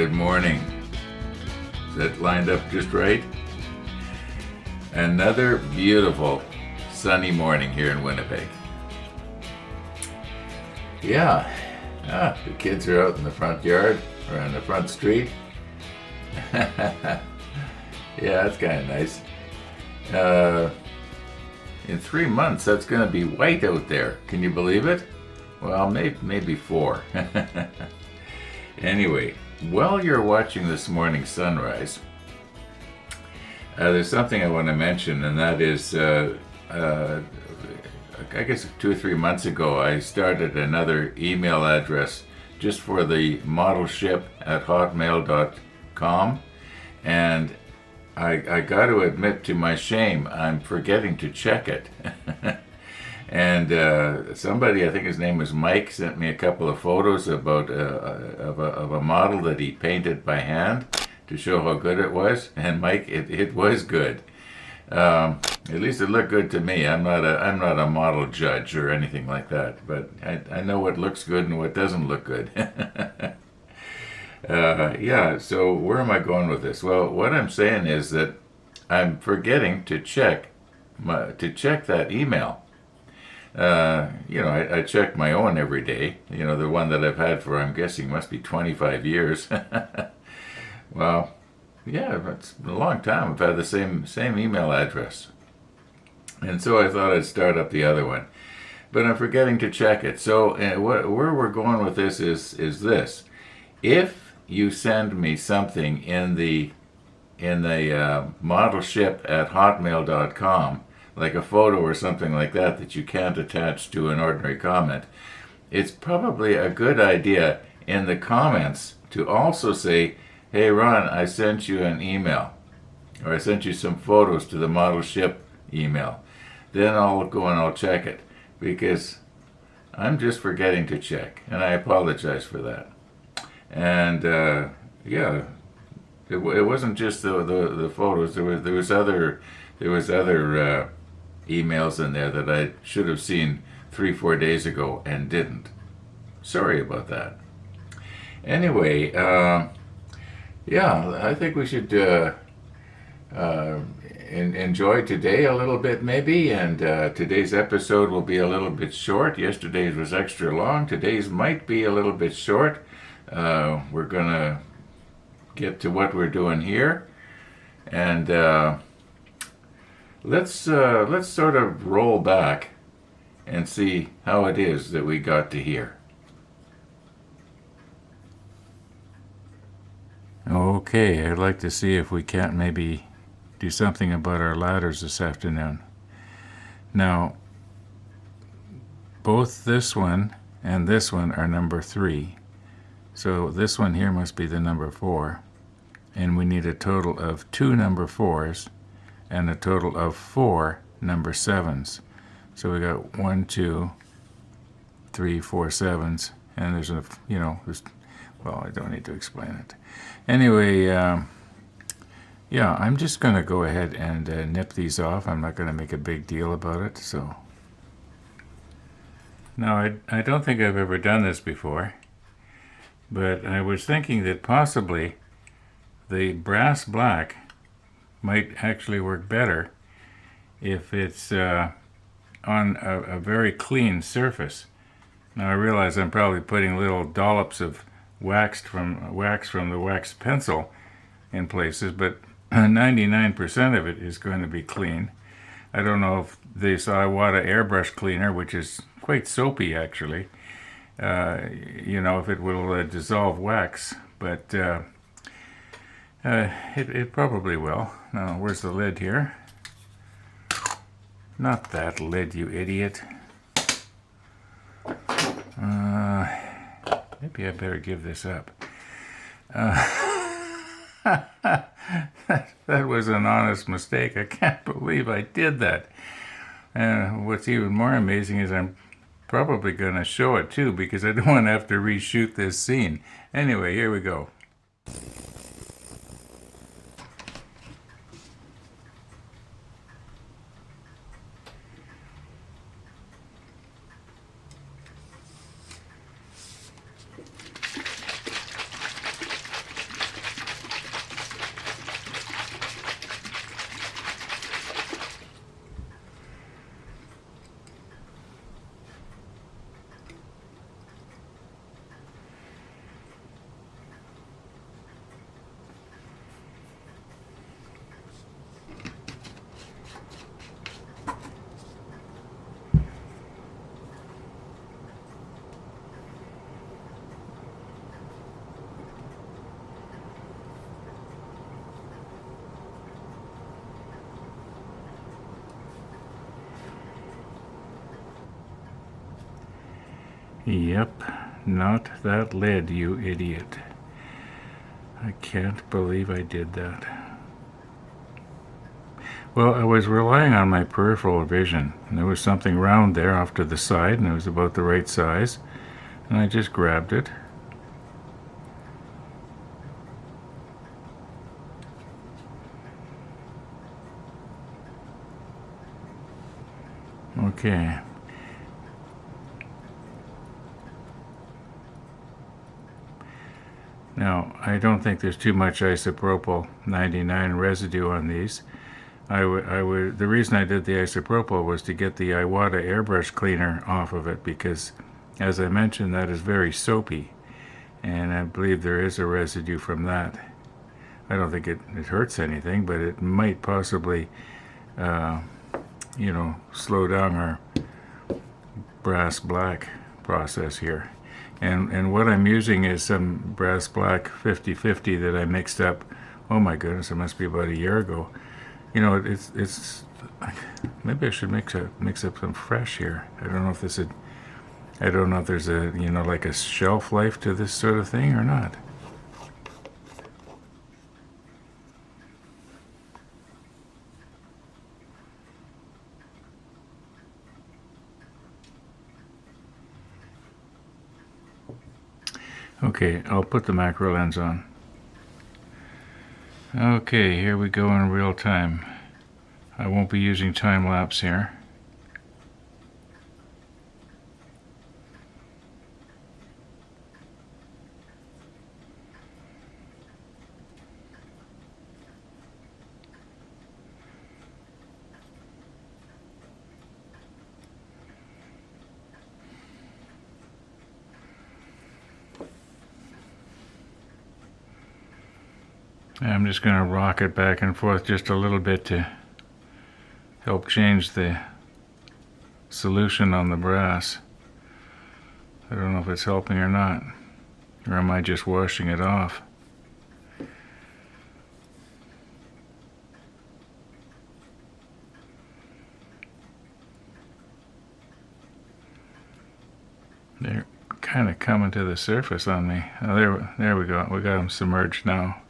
Good morning. Is that lined up just right? Another beautiful sunny morning here in Winnipeg. Yeah, the kids are out in the front yard or on the front street. Yeah, that's kind of nice. In 3 months, that's going to be white out there. Can you believe it? Well, maybe 4. Anyway, while you're watching this morning's sunrise, there's something I want to mention, and that is, I guess 2 or 3 months ago, I started another email address just for the model ship at hotmail.com, and I got to admit to my shame, I'm forgetting to check it. And somebody, I think his name was Mike, sent me a couple of photos about of a model that he painted by hand to show how good it was. And Mike, it was good. At least it looked good to me. I'm not a model judge or anything like that, but I know what looks good and what doesn't look good. Yeah. So where am I going with this? Well, what I'm saying is that I'm forgetting to check that email. I check my own every day. The one that I've had for, I'm guessing, must be 25 years. Well, yeah, it's a long time. I've had the same email address. And so I thought I'd start up the other one. But I'm forgetting to check it. So where we're going with this is this. If you send me something in the model ship at hotmail.com, like a photo or something like that you can't attach to an ordinary comment, it's probably a good idea in the comments to also say, hey Ron, I sent you an email, or I sent you some photos to the model ship email. Then I'll go and I'll check it, because I'm just forgetting to check, and I apologize for that. And yeah, it wasn't just the photos. There was other emails in there that I should have seen 3-4 days ago and didn't. Sorry about that. Anyway, yeah, I think we should enjoy today a little bit maybe, and today's episode will be a little bit short. Yesterday's was extra long. Today's might be a little bit short. We're gonna get to what we're doing here, and let's sort of roll back and see how it is that we got to here. Okay, I'd like to see if we can't maybe do something about our ladders this afternoon. Now, both this one and this one are number 3. So this one here must be the number 4. And we need a total of 2 number 4s and a total of 4 number 7s. So we got 1, 2, 3, 4 7s. And there's well, I don't need to explain it. Anyway, yeah, I'm just going to go ahead and nip these off. I'm not going to make a big deal about it. So now, I don't think I've ever done this before, but I was thinking that possibly the brass black might actually work better if it's on a very clean surface. Now I realize I'm probably putting little dollops of wax from the wax pencil in places, but 99% of it is going to be clean. I don't know if this Iowa airbrush cleaner, which is quite soapy actually, if it will dissolve wax, but it probably will. Now, where's the lid here? Not that lid, you idiot. Maybe I better give this up. That was an honest mistake. I can't believe I did that. And what's even more amazing is I'm probably going to show it too, because I don't want to have to reshoot this scene. Anyway, here we go. Yep, not that lid, you idiot. I can't believe I did that. Well, I was relying on my peripheral vision. There was something round there off to the side, and it was about the right size, and I just grabbed it. Okay. Now, I don't think there's too much isopropyl 99 residue on these. The reason I did the isopropyl was to get the Iwata airbrush cleaner off of it because, as I mentioned, that is very soapy, and I believe there is a residue from that. I don't think it hurts anything, but it might possibly, slow down our brass black process here. And what I'm using is some brass black 50/50 that I mixed up. Oh my goodness, it must be about a year ago. It's maybe I should mix up some fresh here. I don't know if there's a like a shelf life to this sort of thing or not. Okay, I'll put the macro lens on. Okay, here we go in real time. I won't be using time lapse here. I'm just going to rock it back and forth just a little bit to help change the solution on the brass. I don't know if it's helping or not, or am I just washing it off? They're kind of coming to the surface on me. Oh, there we go. We got them submerged now.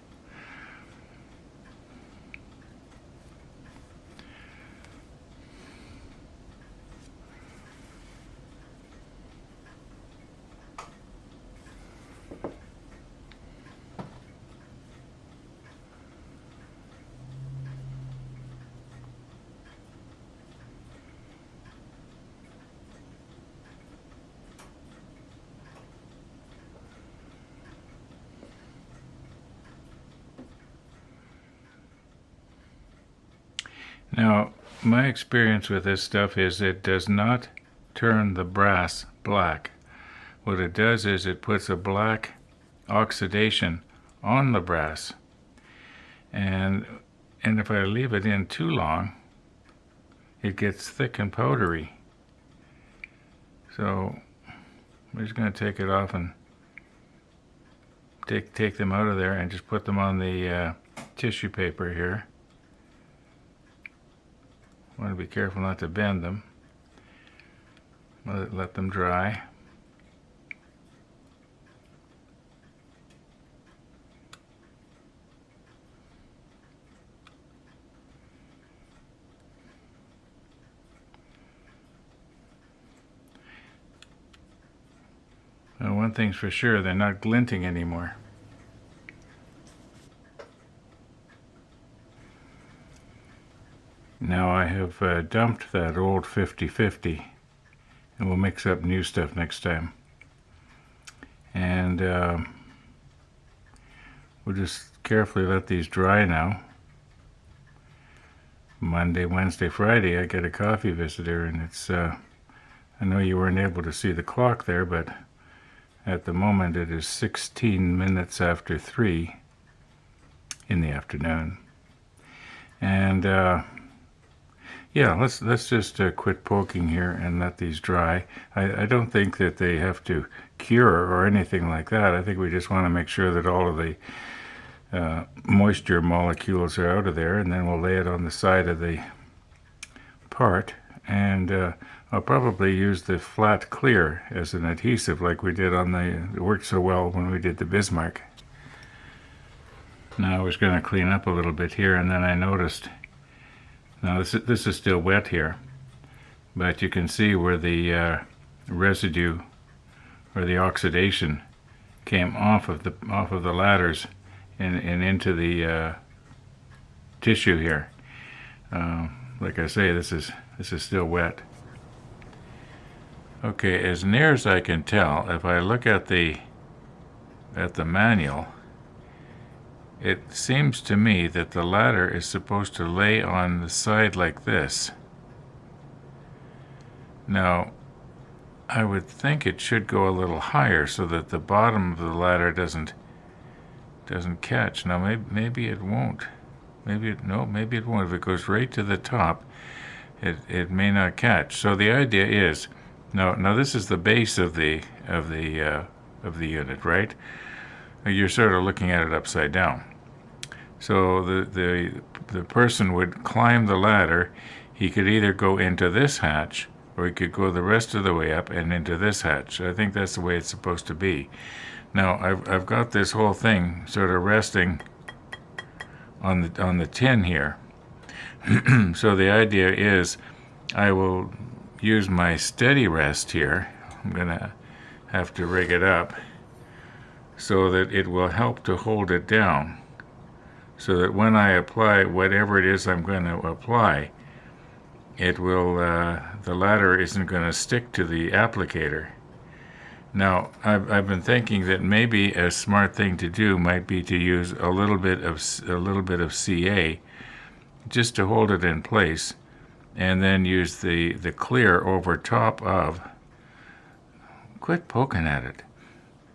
Now, my experience with this stuff is it does not turn the brass black. What it does is it puts a black oxidation on the brass. And if I leave it in too long, it gets thick and powdery. So I'm just going to take it off and take them out of there and just put them on the tissue paper here. I want to be careful not to bend them. Let them dry. Now, one thing's for sure, they're not glinting anymore. Now I have dumped that old 50/50, and we'll mix up new stuff next time. And we'll just carefully let these dry now. Monday, Wednesday, Friday, I get a coffee visitor, and it's, I know you weren't able to see the clock there, but at the moment it is 16 minutes after 3 in the afternoon. And yeah, let's just quit poking here and let these dry. I don't think that they have to cure or anything like that. I think we just want to make sure that all of the moisture molecules are out of there, and then we'll lay it on the side of the part and I'll probably use the flat clear as an adhesive like we did on it worked so well when we did the Bismarck. Now I was going to clean up a little bit here, and then I noticed, now this is still wet here, but you can see where the residue or the oxidation came off of the ladders and into the tissue here. Like I say, this is still wet. Okay, as near as I can tell, if I look at the manual, it seems to me that the ladder is supposed to lay on the side like this. Now, I would think it should go a little higher so that the bottom of the ladder doesn't catch. Now, maybe it won't. Maybe it won't. If it goes right to the top, it may not catch. So the idea is, now this is the base of the unit, right? You're sort of looking at it upside down. So the person would climb the ladder. He could either go into this hatch, or he could go the rest of the way up and into this hatch. I think that's the way it's supposed to be. Now I've got this whole thing sort of resting on the tin here. So the idea is I will use my steady rest here. I'm gonna have to rig it up so that it will help to hold it down, so that when I apply whatever it is I'm going to apply, it will the ladder isn't going to stick to the applicator. Now I've been thinking that maybe a smart thing to do might be to use a little bit of CA just to hold it in place, and then use the clear over top of. Quit poking at it.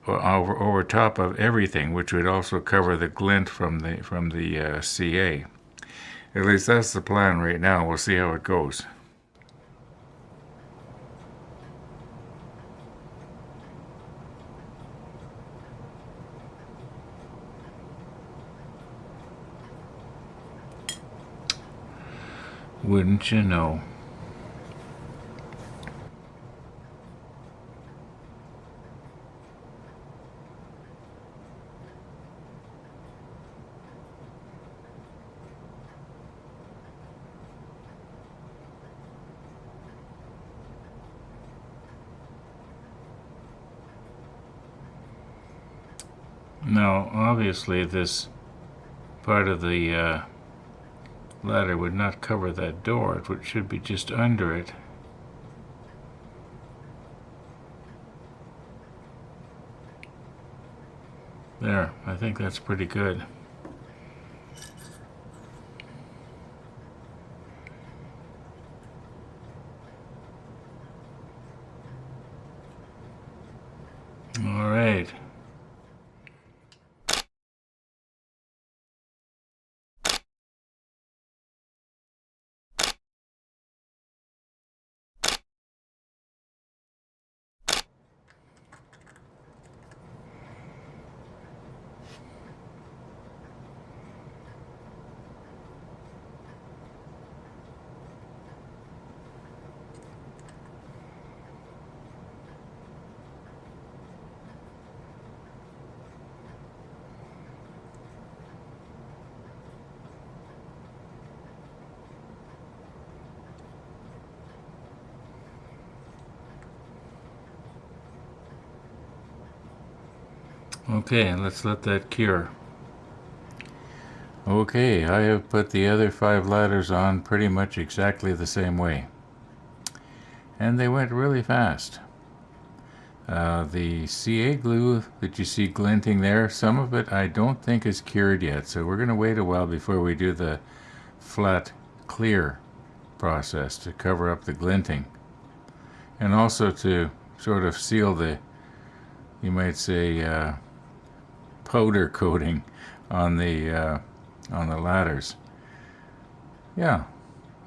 Over top of everything, which would also cover the glint from the CA. At least that's the plan right now. We'll see how it goes. Wouldn't you know? Now, obviously, this part of the ladder would not cover that door. It should be just under it. There, I think that's pretty good. All right. Okay, let's let that cure. Okay, I have put the other 5 ladders on pretty much exactly the same way. And they went really fast. The CA glue that you see glinting there, some of it I don't think is cured yet, so we're going to wait a while before we do the flat clear process to cover up the glinting. And also to sort of seal the, you might say, powder coating on the ladders. Yeah,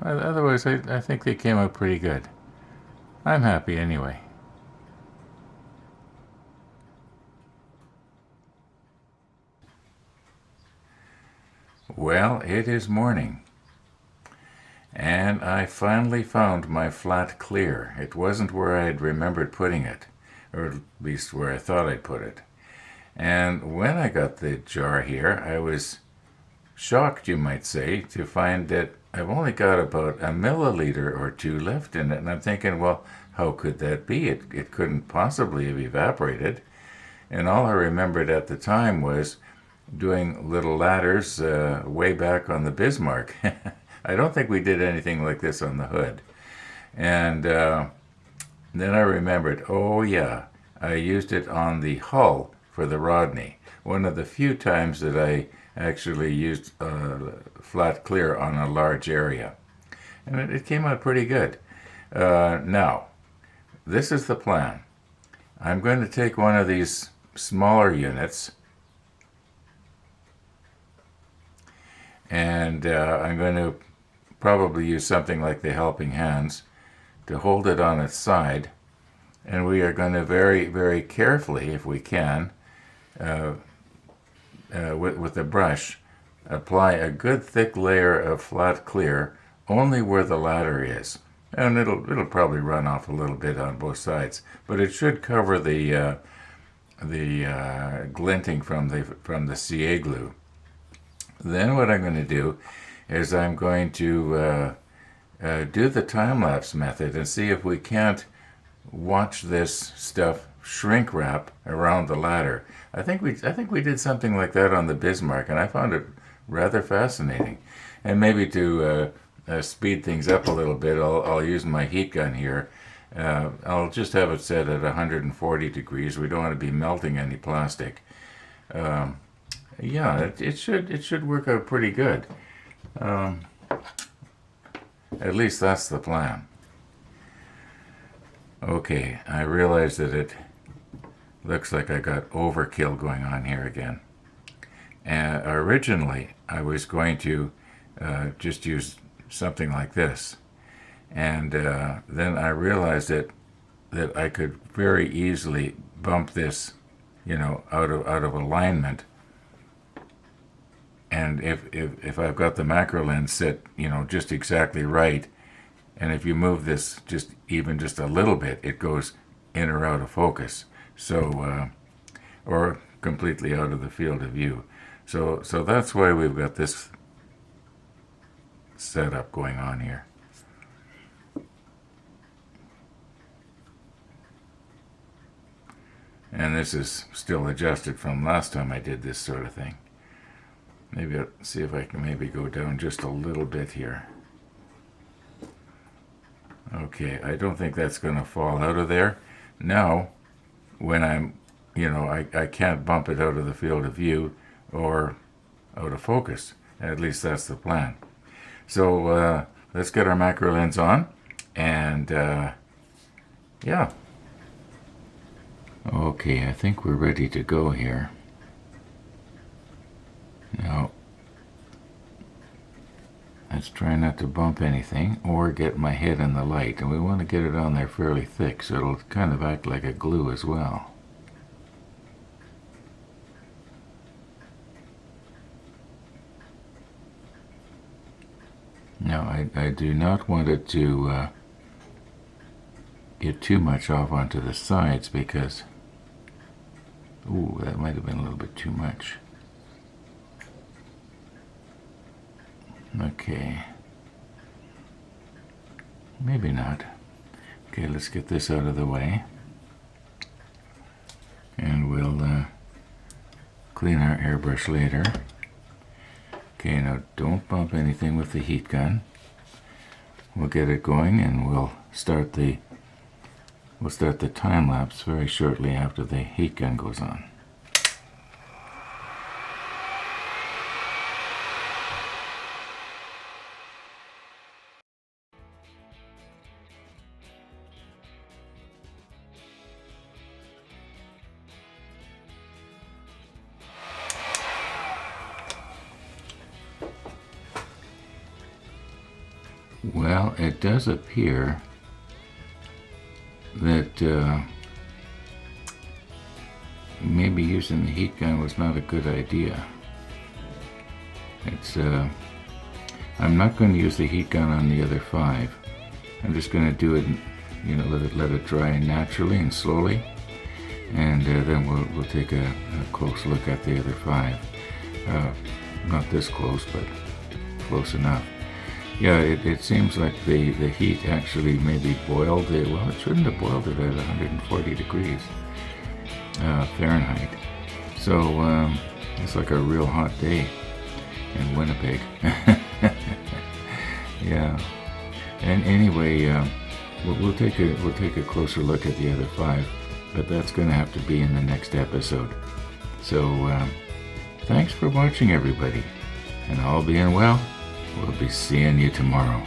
otherwise I think they came out pretty good. I'm happy anyway. Well, it is morning, And I finally found my flat clear. It wasn't where I had remembered putting it, or at least where I thought I'd put it. And when I got the jar here, I was shocked, you might say, to find that I've only got about a milliliter or two left in it. And I'm thinking, well, how could that be? It couldn't possibly have evaporated. And all I remembered at the time was doing little ladders way back on the Bismarck. I don't think we did anything like this on the Hood. And then I remembered, oh yeah, I used it on the hull for the Rodney. One of the few times that I actually used flat clear on a large area. And it came out pretty good. Now, this is the plan. I'm going to take one of these smaller units, and I'm going to probably use something like the helping hands to hold it on its side, and we are going to very, very carefully, if we can, with a brush, apply a good thick layer of flat clear only where the ladder is. And it'll probably run off a little bit on both sides, but it should cover the glinting from the CA glue. Then what I'm going to do is I'm going to do the time-lapse method and see if we can't watch this stuff shrink wrap around the ladder. I think we did something like that on the Bismarck, and I found it rather fascinating. And maybe to speed things up a little bit, I'll use my heat gun here. I'll just have it set at 140 degrees. We don't want to be melting any plastic. Yeah, it should work out pretty good. At least that's the plan. Okay, I realize that it looks like I got overkill going on here again. And originally, I was going to just use something like this. And then I realized that I could very easily bump this, out of alignment. And if I've got the macro lens set, just exactly right, and if you move this just a little bit, it goes in or out of focus. So, or completely out of the field of view. So that's why we've got this setup going on here. And this is still adjusted from last time I did this sort of thing. Maybe I'll see if I can maybe go down just a little bit here. Okay, I don't think that's going to fall out of there. Now, when I'm, I can't bump it out of the field of view or out of focus. At least that's the plan. So let's get our macro lens on, and yeah. Okay, I think we're ready to go here. Now, let's try not to bump anything or get my head in the light. And we want to get it on there fairly thick so it'll kind of act like a glue as well. Now, I do not want it to get too much off onto the sides because, ooh, that might have been a little bit too much. Okay. Maybe not. Okay, let's get this out of the way. And we'll clean our airbrush later. Okay, now don't bump anything with the heat gun. We'll get it going and we'll start the time lapse very shortly after the heat gun goes on. Well, it does appear that maybe using the heat gun was not a good idea. It's I'm not going to use the heat gun on the other 5. I'm just going to do it, let it dry naturally and slowly, and then we'll take a close look at the other 5. Not this close, but close enough. Yeah, it seems like the heat actually maybe boiled it. Well, it shouldn't have boiled it at 140 degrees Fahrenheit. So it's like a real hot day in Winnipeg. Yeah. And anyway, we'll take a closer look at the other 5, but that's going to have to be in the next episode. So thanks for watching, everybody, and all being well, we'll be seeing you tomorrow.